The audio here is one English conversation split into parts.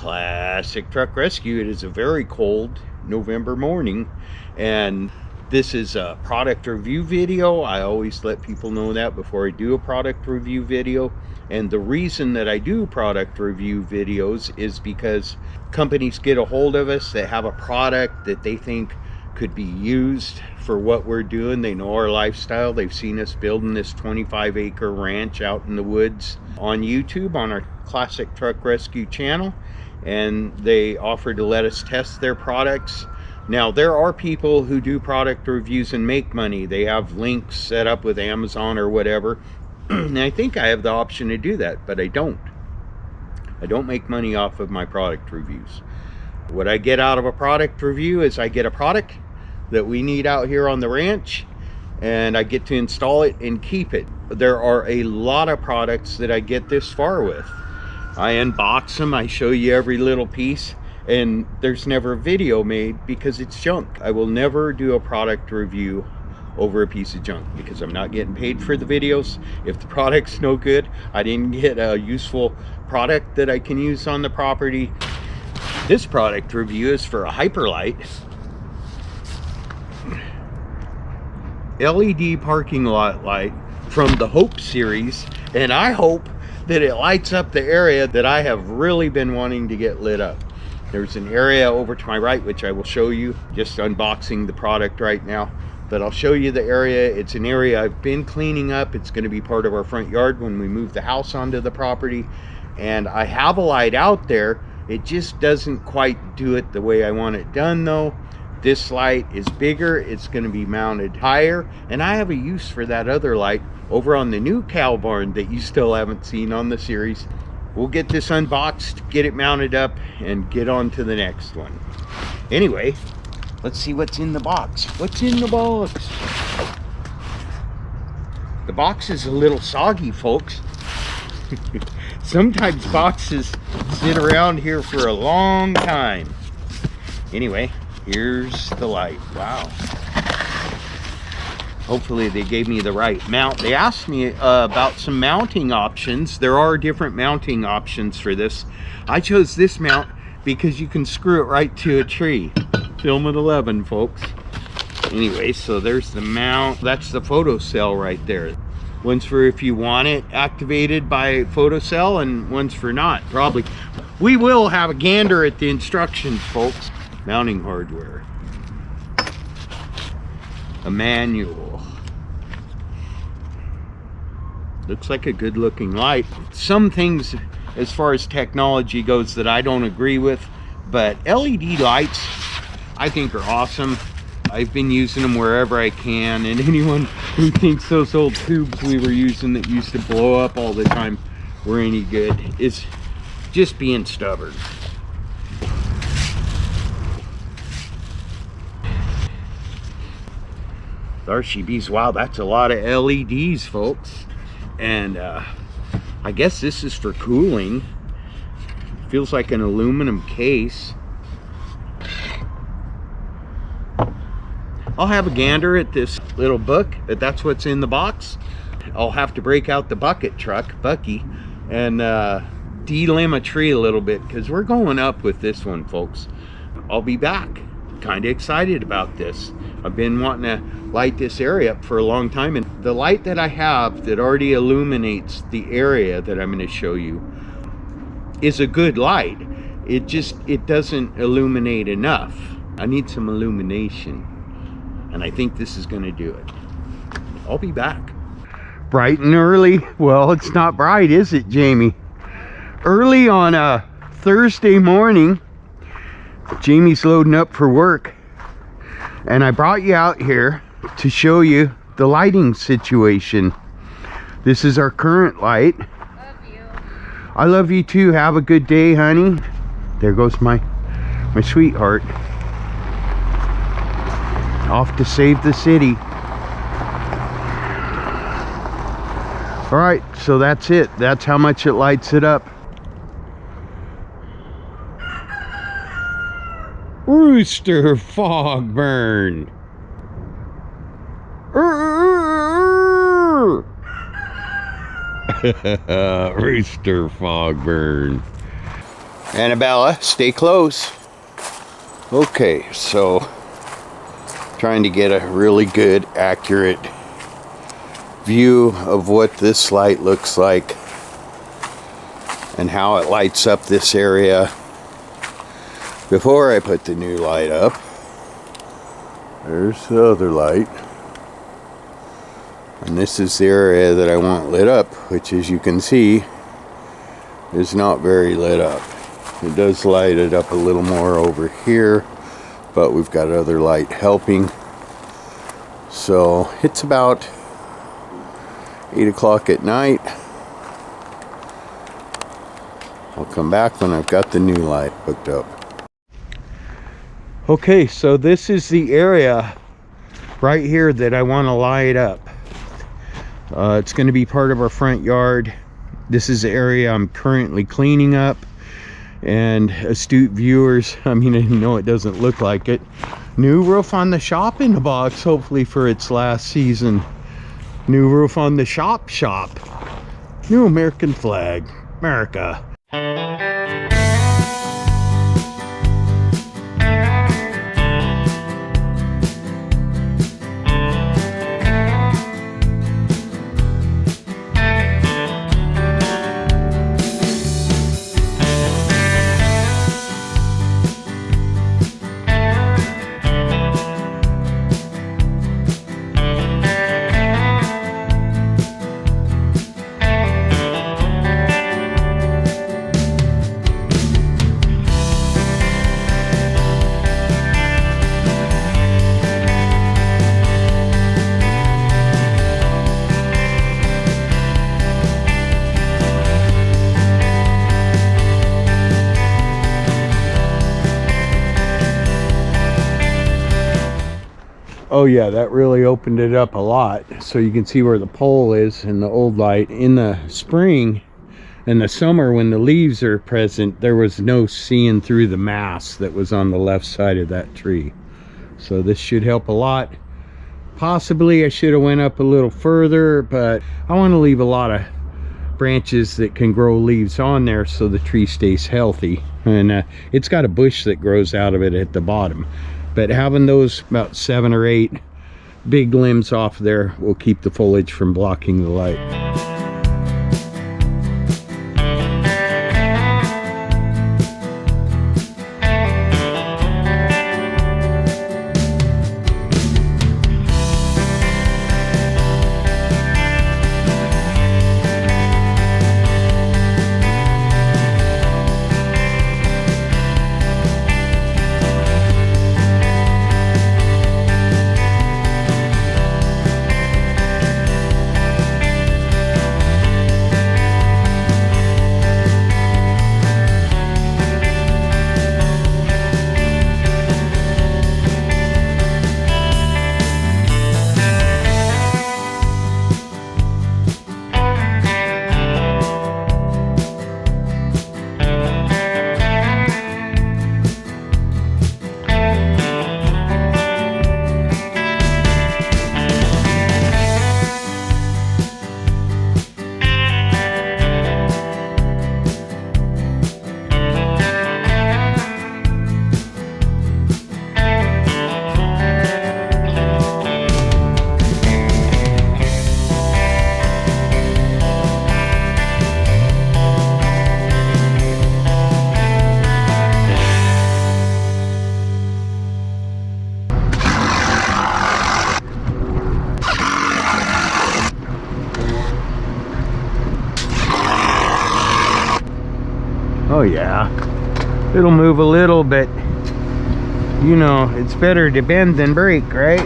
Classic Truck Rescue. It is a very cold November morning, and this is a product review video. I always let people know that before I do a product review video. And the reason that I do product review videos is because companies get a hold of us that have a product that they think could be used for what we're doing. They know our lifestyle. They've seen us building this 25-acre ranch out in the woods on YouTube on our Classic Truck Rescue channel, and they offer to let us test their products. Now, there are people who do product reviews and make money. They have links set up with Amazon or whatever, and I think I have the option to do that, but I don't make money off of my product reviews. What I get out of a product review is I get a product that we need out here on the ranch, and I get to install it and keep it. There are a lot of products that I get this far with. I unbox them, I show you every little piece, and there's never a video made because it's junk. I will never do a product review over a piece of junk because I'm not getting paid for the videos. If the product's no good, I didn't get a useful product that I can use on the property. This product review is for a Hyperlite LED parking lot light from the Hope series, and I hope that it lights up the area that I have really been wanting to get lit up. There's an area over to my right which I will show you, just unboxing the product right now, but I'll show you the area. It's an area I've been cleaning up. It's going to be part of our front yard when we move the house onto the property, and I have a light out there. It just doesn't quite do it the way I want it done though. This light is bigger, it's going to be mounted higher, and I have a use for that other light over on the new cow barn that you still haven't seen on the series. We'll get this unboxed, get it mounted up, and get on to the next one. Anyway, let's see what's in the box. What's in the box? The box is a little soggy, folks. Sometimes boxes sit around here for a long time. Anyway, here's the light. Wow. Hopefully they gave me the right mount. They asked me about some mounting options. There are different mounting options for this. I chose this mount because you can screw it right to a tree. Film at 11, folks. Anyway, so there's the mount. That's the photocell right there. One's for if you want it activated by photocell, and one's for not, probably. We will have a gander at the instructions, folks. Mounting hardware. A manual. Looks like a good looking light. Some things as far as technology goes that I don't agree with, but LED lights I think are awesome. I've been using them wherever I can, and anyone who thinks those old tubes we were using that used to blow up all the time were any good is just being stubborn. RGBs, wow, that's a lot of LEDs, folks. And I guess this is for cooling. Feels like an aluminum case. I'll have a gander at this little book, but that's what's in the box. I'll have to break out the bucket truck, Bucky, and de-limb a tree a little bit because we're going up with this one, folks. I'll be back. Kind of excited about this. I've been wanting to light this area up for a long time, and the light that I have that already illuminates the area that I'm going to show you is a good light. It doesn't illuminate enough. I need some illumination, and I think this is going to do it. I'll be back. Bright and early. Well, it's not bright, is it, Jamie? Early on a Thursday morning. Jamie's loading up for work, and I brought you out here to show you the lighting situation. This is our current light. Love you. I love you too. Have a good day, honey. There goes my sweetheart. Off to save the city. All right, so that's it. That's how much it lights it up. Rooster Fogburn. Rooster Fogburn. Annabella, stay close. Okay, so trying to get a really good, accurate view of what this light looks like and how it lights up this area before I put the new light up. There's the other light. And this is the area that I want lit up, which, as you can see, is not very lit up. It does light it up a little more over here, but we've got other light helping. So it's about 8 o'clock at night. I'll come back when I've got the new light hooked up. Okay, so this is the area right here that I want to light up. It's going to be part of our front yard. This is the area I'm currently cleaning up. And astute viewers, I mean, I know it doesn't look like it. New roof on the shop in the box, hopefully for its last season. New roof on the shop. New American flag, America. Oh yeah, that really opened it up a lot. So you can see where the pole is in the old light. In the spring and the summer, when the leaves are present, there was no seeing through the mass that was on the left side of that tree. So this should help a lot. Possibly I should have went up a little further, but I want to leave a lot of branches that can grow leaves on there so the tree stays healthy. And it's got a bush that grows out of it at the bottom. But having those about 7 or 8 big limbs off there will keep the foliage from blocking the light. Oh yeah, it'll move a little, but you know, it's better to bend than break, right?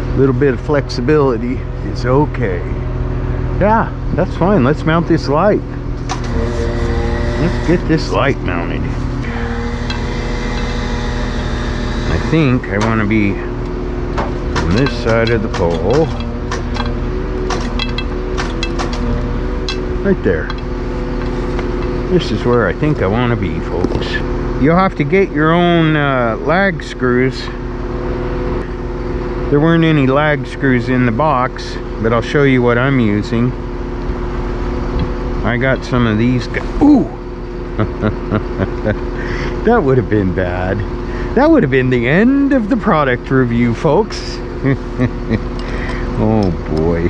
A little bit of flexibility is okay. Yeah, that's fine. Let's mount this light. Let's get this light mounted. I think I want to be on this side of the pole. Right there. This is where I think I want to be, folks. You'll have to get your own lag screws. There weren't any lag screws in the box, but I'll show you what I'm using. I got some of these guys. Ooh! That would have been bad. That would have been the end of the product review, folks. Oh boy.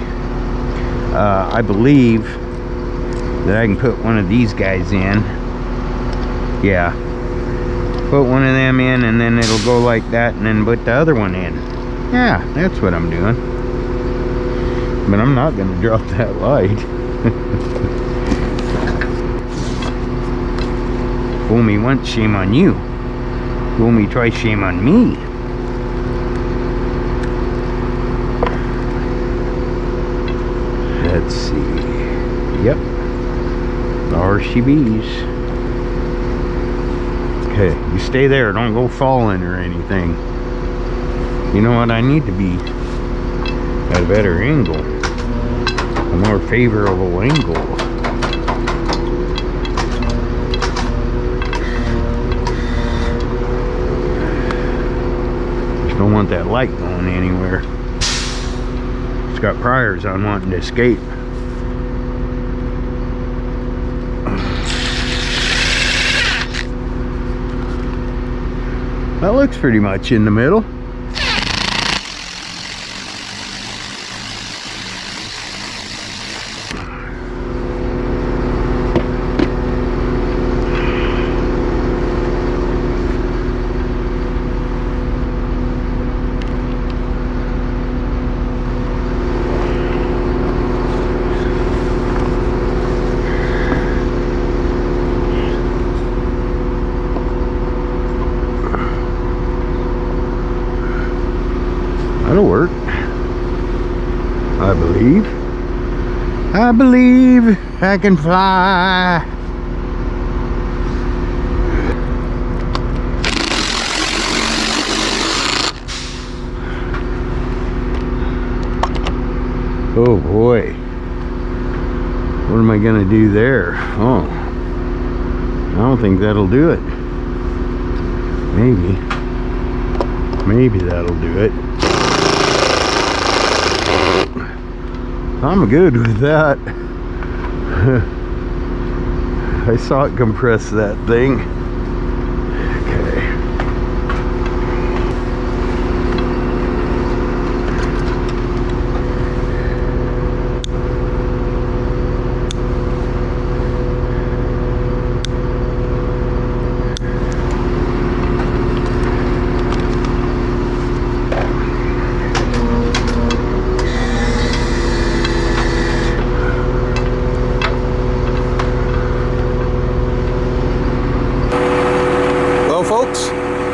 I believe that I can put one of these guys in. Yeah. Put one of them in and then it'll go like that, and then put the other one in. Yeah, that's what I'm doing. But I'm not going to drop that light. Fool me once, shame on you. Fool me twice, shame on me. Let's see. Yep. There she bees. Okay, you stay there. Don't go falling or anything. You know what? I need to be at a better angle. A more favorable angle. Just don't want that light going anywhere. It's got priors on wanting to escape. That looks pretty much in the middle. That'll work. I believe. I believe I can fly. Oh boy. What am I gonna do there? Oh. I don't think that'll do it. Maybe. Maybe that'll do it. I'm good with that. I saw it compress that thing. Okay.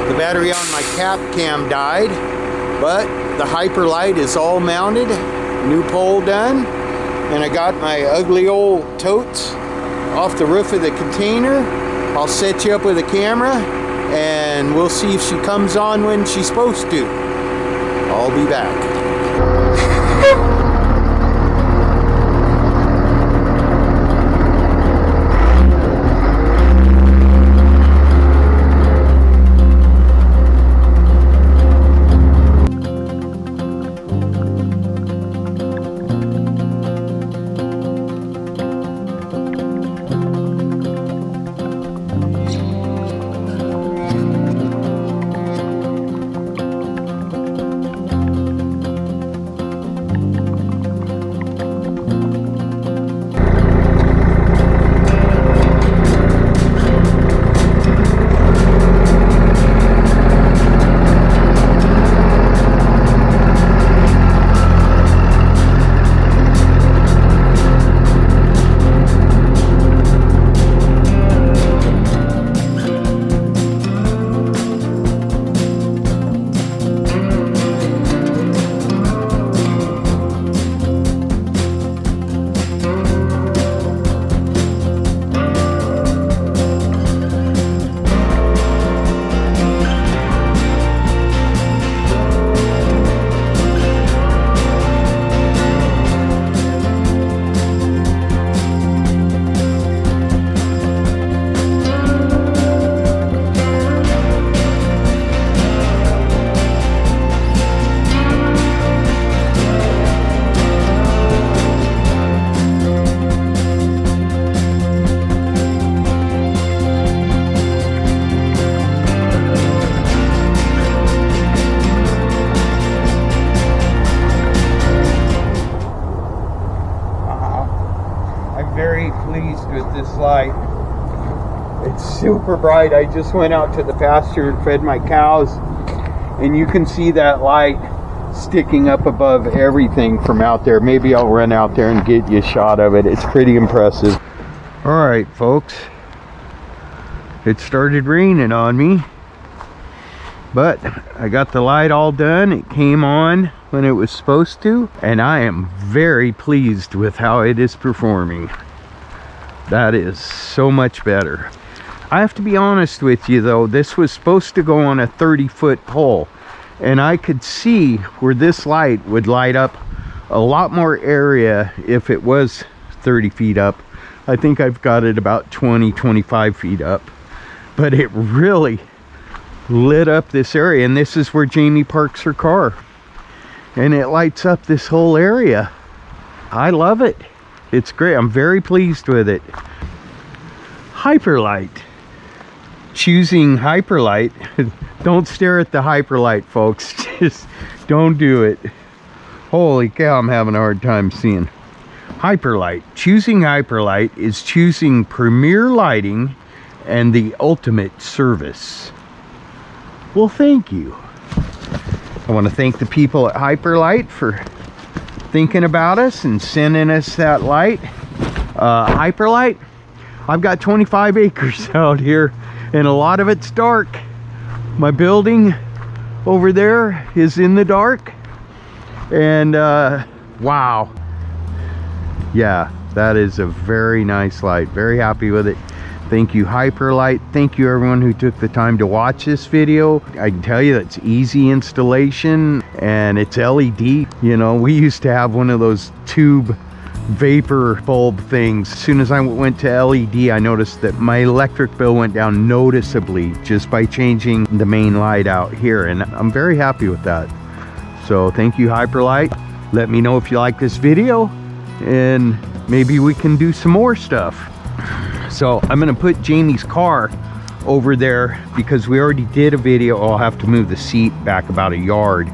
The battery on my cap cam died, but the Hyperlite is all mounted, new pole done, and I got my ugly old totes off the roof of the container. I'll set you up with a camera and we'll see if she comes on when she's supposed to. I'll be back. pleased with this light. It's super bright. I just went out to the pasture and fed my cows, and you can see that light sticking up above everything from out there. Maybe I'll run out there and get you a shot of it. It's pretty impressive. All right, folks, it started raining on me, but I got the light all done. It came on when it was supposed to, and I am very pleased with how it is performing. That is so much better. I have to be honest with you though, this was supposed to go on a 30-foot pole, and I could see where this light would light up a lot more area if it was 30 feet up. I think I've got it about 20-25 feet up, but it really lit up this area, and this is where Jamie parks her car, and it lights up this whole area. I love it. It's great. I'm very pleased with it. Hyperlite. Choosing Hyperlite. Don't stare at the Hyperlite, folks. Just don't do it. Holy cow, I'm having a hard time seeing. Hyperlite. Choosing Hyperlite is choosing premier lighting and the ultimate service. Well, thank you. I want to thank the people at Hyperlite for thinking about us and sending us that light. Hyperlite, I've got 25 acres out here, and a lot of it's dark. My building over there is in the dark, and wow, yeah, that is a very nice light. Very happy with it. Thank you, Hyperlite. Thank you everyone who took the time to watch this video. I can tell you that's easy installation, and it's LED. You know, we used to have one of those tube vapor bulb things. As soon as I went to LED, I noticed that my electric bill went down noticeably just by changing the main light out here, and I'm very happy with that. So thank you, Hyperlite. Let me know if you like this video, and maybe we can do some more stuff. So I'm gonna put Jamie's car over there because we already did a video. I'll have to move the seat back about a yard.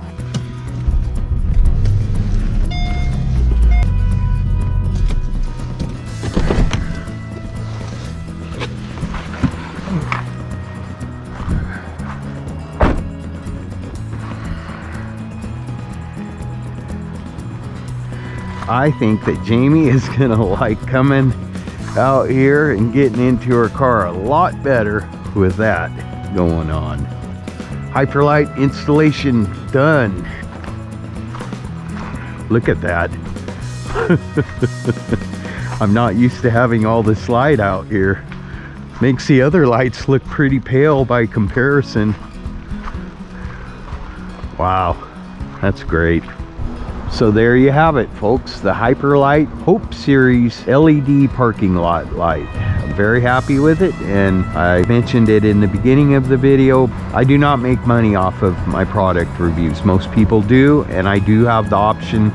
I think that Jamie is gonna like coming out here and getting into her car a lot better with that going on. Hyperlite installation done. Look at that. I'm not used to having all this light out here. Makes the other lights look pretty pale by comparison. Wow, that's great. So there you have it, folks, the Hyperlite Hope Series LED parking lot light. I'm very happy with it, and I mentioned it in the beginning of the video. I do not make money off of my product reviews. Most people do, and I do have the option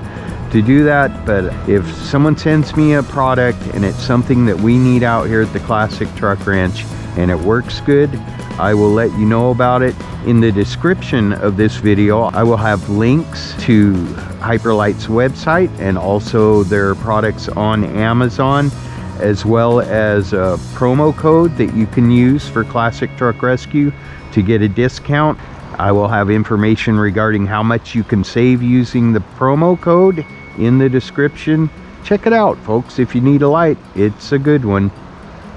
to do that, but if someone sends me a product and it's something that we need out here at the Classic Truck Ranch and it works good, I will let you know about it. In the description of this video, I will have links to Hyperlite's website and also their products on Amazon, as well as a promo code that you can use for Classic Truck Rescue to get a discount. I will have information regarding how much you can save using the promo code in the description. Check it out, folks. If you need a light, it's a good one.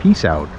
Peace out.